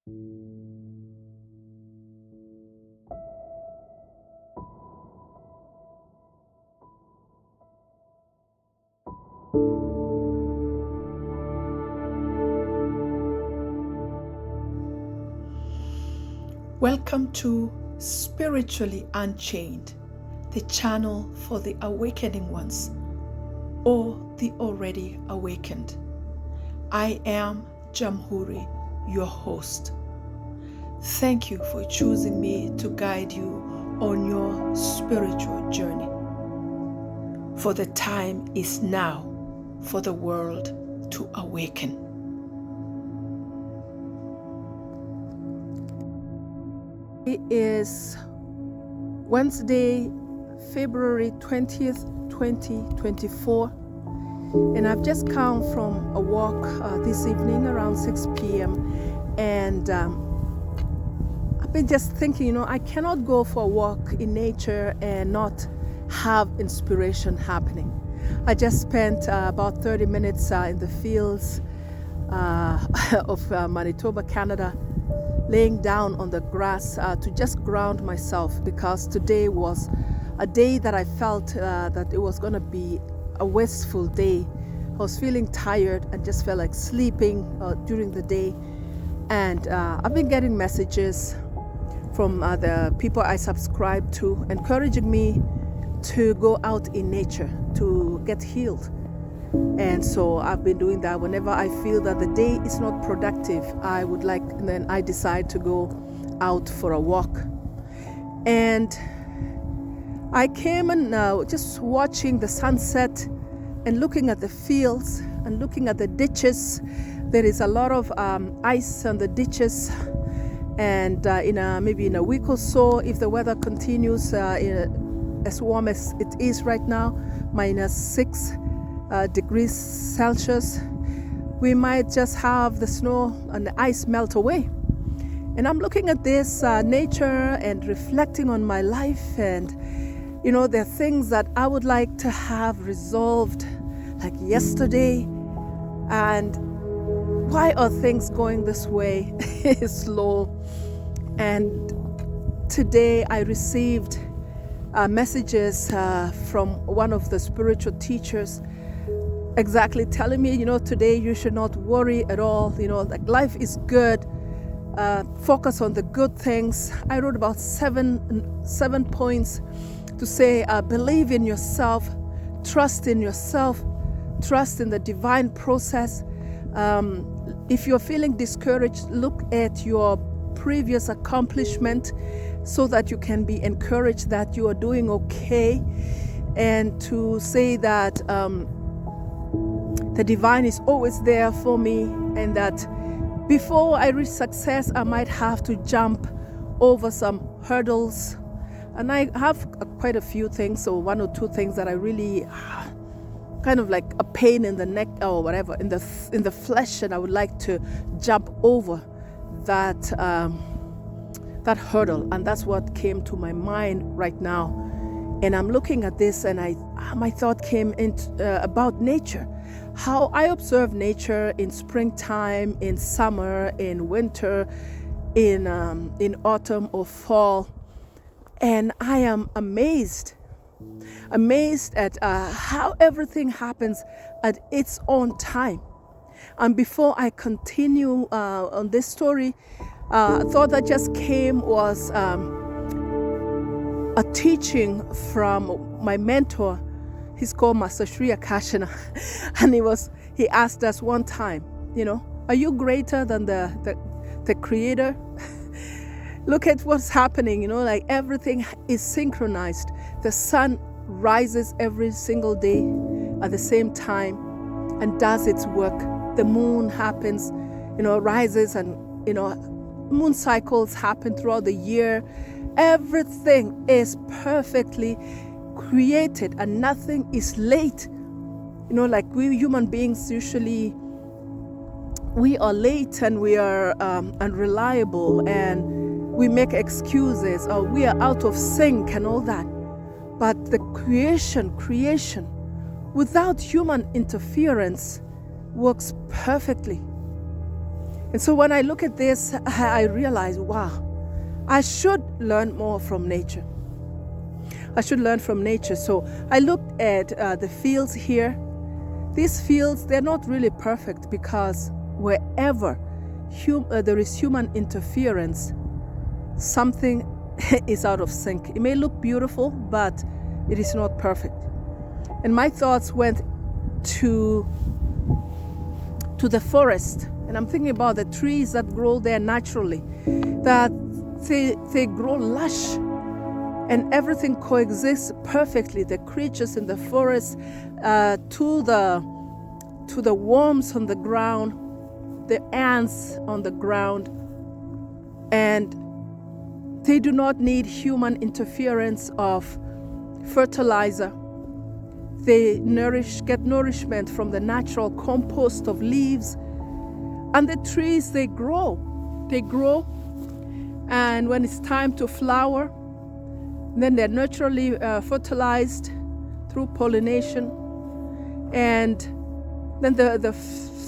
Welcome to Spiritually Unchained, the channel for the awakening ones or the already awakened. I am Jamhuri, your host. Thank you for choosing me to guide you on your spiritual journey. For the time is now for the world to awaken. It is Wednesday, February 20th, 2024, and I've just come from a walk this evening around 6 p.m. and I've been just thinking, I cannot go for a walk in nature and not have inspiration happening. I just spent about 30 minutes in the fields of Manitoba, Canada, laying down on the grass to just ground myself, because today was a day that I felt that it was going to be a wasteful day. I was feeling tired and just felt like sleeping during the day. And I've been getting messages from the people I subscribe to encouraging me to go out in nature to get healed. And so I've been doing that. Whenever I feel that the day is not productive, and then I decide to go out for a walk. And I came and just watching the sunset and looking at the fields and looking at the ditches. There is a lot of ice on the ditches. And maybe in a week or so, if the weather continues as warm as it is right now, -6 degrees Celsius, we might just have the snow and the ice melt away. And I'm looking at this nature and reflecting on my life, and there are things that I would like to have resolved like yesterday. And why are things going this way? Slow. And today I received messages from one of the spiritual teachers, exactly telling me, today you should not worry at all. Like life is good. Focus on the good things. I wrote about seven points to say, believe in yourself, trust in yourself, trust in the divine process. If you're feeling discouraged, look at your previous accomplishment so that you can be encouraged that you are doing okay, and to say that the divine is always there for me, and that before I reach success, I might have to jump over some hurdles. And I have quite a few things, so one or two things that I really kind of like a pain in the neck or whatever in the flesh, and I would like to jump over that hurdle. And that's what came to my mind right now. And I'm looking at this, and my thought came about nature. How I observe nature in springtime, in summer, in winter, in autumn or fall, and I am amazed at how everything happens at its own time. And before I continue on this story, a thought that just came was a teaching from my mentor. He's called Master Sri Akashana, and he asked us one time, are you greater than the Creator? Look at what's happening, like everything is synchronized. The sun rises every single day at the same time and does its work. The moon happens, rises, and moon cycles happen throughout the year. Everything is perfectly created and nothing is late. Like we human beings, usually we are late and we are unreliable and we make excuses, or we are out of sync and all that. But the creation without human interference works perfectly. And so when I look at this, I realize, wow, I should learn more from nature. I should learn from nature. So I looked at the fields here. These fields, they're not really perfect because wherever there is human interference, something is out of sync. It may look beautiful, but it is not perfect. And my thoughts went to the forest. And I'm thinking about the trees that grow there naturally, that they grow lush and everything coexists perfectly. The creatures in the forest, to the worms on the ground, the ants on the ground, and they do not need human interference of fertilizer. They get nourishment from the natural compost of leaves. And the trees, they grow. And when it's time to flower, then they're naturally fertilized through pollination. And then the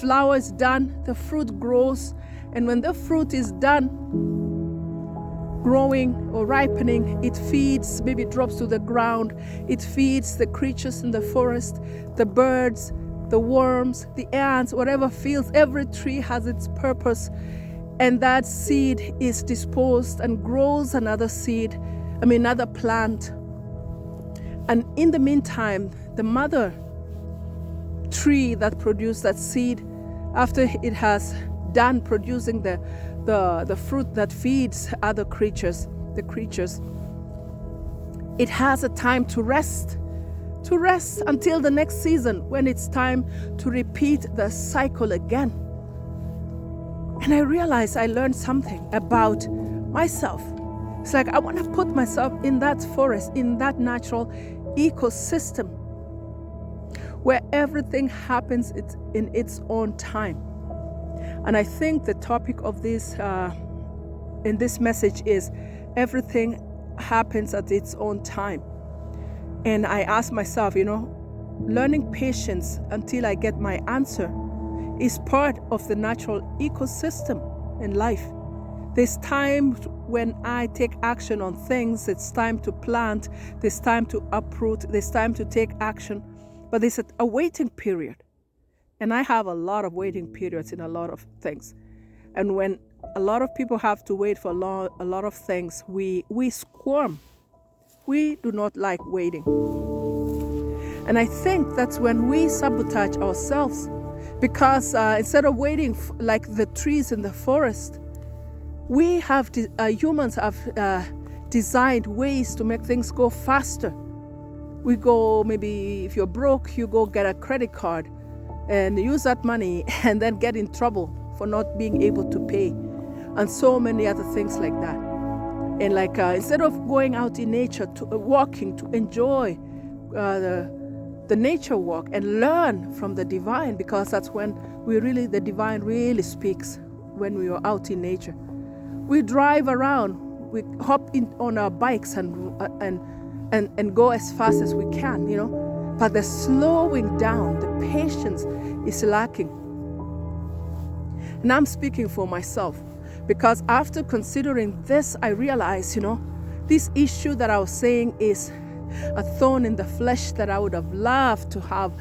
flower is done, the fruit grows. And when the fruit is done growing or ripening, it feeds, maybe it drops to the ground. It feeds the creatures in the forest, the birds, the worms, the ants, whatever feels. Every tree has its purpose. And that seed is disposed and grows another plant. And in the meantime, the mother tree that produced that seed, after it has done producing the fruit that feeds other creatures, it has a time to rest until the next season, when it's time to repeat the cycle again. And I realized I learned something about myself. It's like I want to put myself in that forest, in that natural ecosystem where everything happens in its own time. And I think the topic of this in this message is everything happens at its own time. And I asked myself, learning patience until I get my answer is part of the natural ecosystem in life. There's time when I take action on things. It's time to plant. There's time to uproot. There's time to take action. But there's a waiting period. And I have a lot of waiting periods in a lot of things. And when a lot of people have to wait for a lot of things, we squirm. We do not like waiting. And I think that's when we sabotage ourselves, because instead of waiting like the trees in the forest, humans have designed ways to make things go faster. We go, maybe if you're broke, you go get a credit card and use that money and then get in trouble for not being able to pay, and so many other things like that. And instead of going out in nature, walking, to enjoy the nature walk and learn from the divine, because that's when the divine really speaks, when we are out in nature. We drive around, we hop in on our bikes and go as fast as we can, but the slowing down, the patience is lacking. And I'm speaking for myself, because after considering this, I realized, this issue that I was saying is a thorn in the flesh that I would have loved to have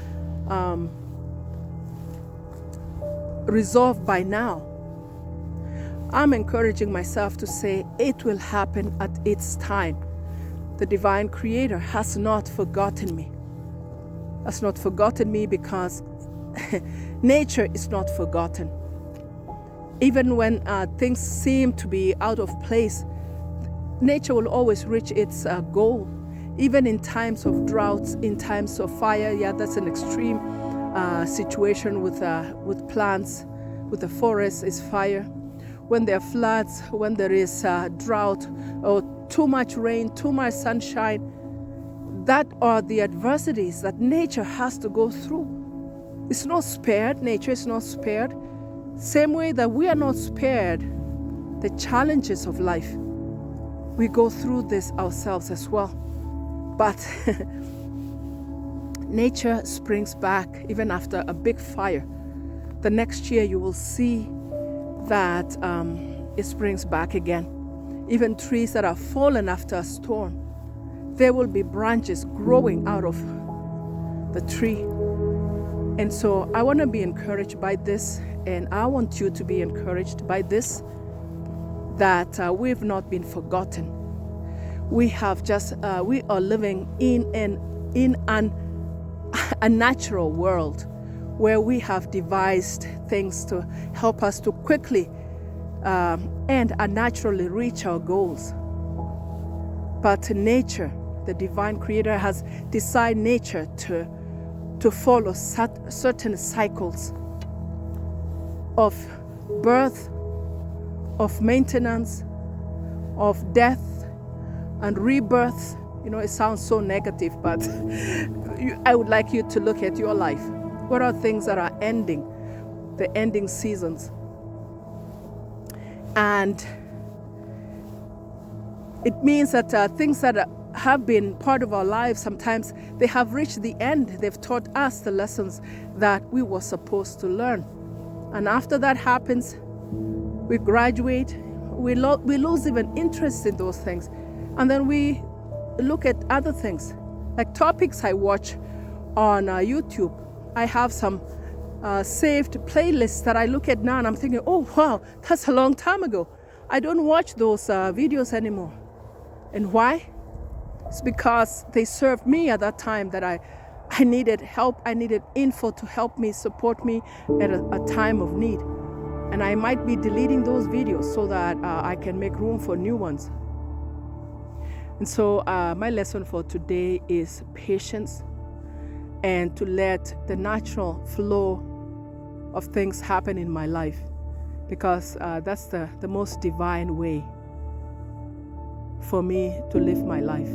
resolved by now. I'm encouraging myself to say it will happen at its time. The divine creator has not forgotten me. Has not forgotten me, because nature is not forgotten. Even when things seem to be out of place, nature will always reach its goal. Even in times of droughts, in times of fire, that's an extreme situation with plants, with the forest is fire. When there are floods, when there is drought, or too much rain, too much sunshine, that are the adversities that nature has to go through. It's not spared. Nature is not spared. Same way that we are not spared the challenges of life. We go through this ourselves as well. But nature springs back even after a big fire. The next year you will see that it springs back again. Even trees that are fallen after a storm, there will be branches growing out of the tree. And so I want to be encouraged by this, and I want you to be encouraged by this, that we've not been forgotten. We are living in a natural world where we have devised things to help us to quickly and naturally reach our goals. But nature, the divine creator, has designed nature to follow certain cycles of birth, of maintenance, of death, and rebirth. You know, it sounds so negative, but I would like you to look at your life. What are things that are ending, the ending seasons? And it means that things that have been part of our lives, sometimes they have reached the end. They've taught us the lessons that we were supposed to learn. And after that happens, we graduate, we lose even interest in those things. And then we look at other things, like topics I watch on YouTube. I have some saved playlists that I look at now, and I'm thinking, oh wow, that's a long time ago. I don't watch those videos anymore. And why? It's because they served me at that time that I needed help. I needed info to help me, support me at a time of need. And I might be deleting those videos so that I can make room for new ones. And so my lesson for today is patience, and to let the natural flow of things happen in my life, because that's the most divine way for me to live my life.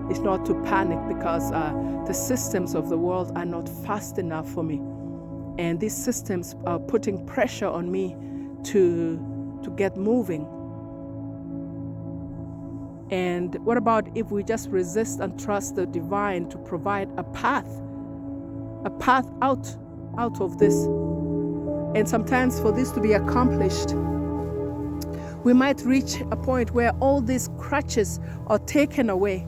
It's not to panic because the systems of the world are not fast enough for me. And these systems are putting pressure on me to get moving. And what about if we just resist and trust the divine to provide a path out of this? And sometimes for this to be accomplished, we might reach a point where all these crutches are taken away.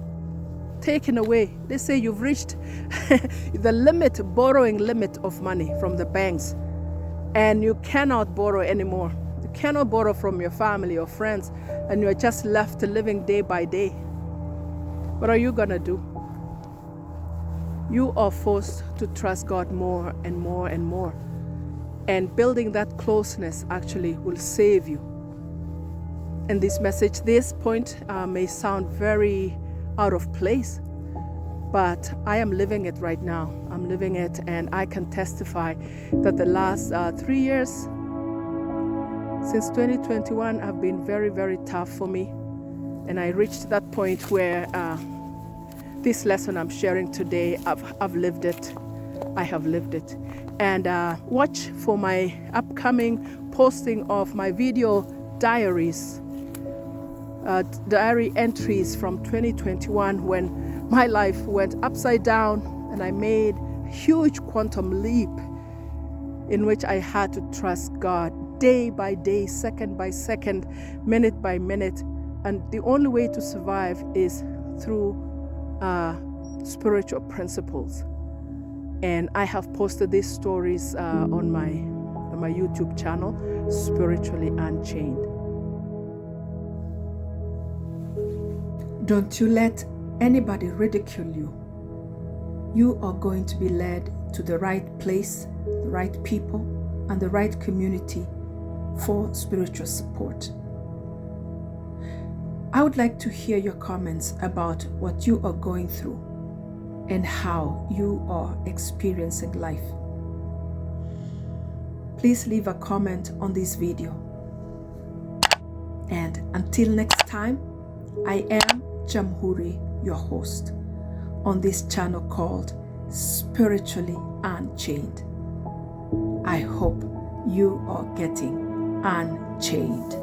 Let's say you've reached the borrowing limit of money from the banks, and you cannot borrow anymore. You cannot borrow from your family or friends, and you're just left living day by day. What are you gonna do? You are forced to trust God more and more and more. And building that closeness actually will save you. And this message, this point may sound very out of place, but I am living it right now. I'm living it, and I can testify that the last 3 years, since 2021, have been very, very tough for me. And I reached that point where this lesson I'm sharing today, I've lived it. I have lived it. And watch for my upcoming posting of my video diaries, diary entries from 2021, when my life went upside down and I made a huge quantum leap in which I had to trust God day by day, second by second, minute by minute. And the only way to survive is through spiritual principles. And I have posted these stories on my YouTube channel, Spiritually Unchained. Don't you let anybody ridicule you. You are going to be led to the right place, the right people, and the right community for spiritual support. I would like to hear your comments about what you are going through and how you are experiencing life. Please leave a comment on this video. And until next time, I am Jamhuri, your host, on this channel called Spiritually Unchained. I hope you are getting unchained.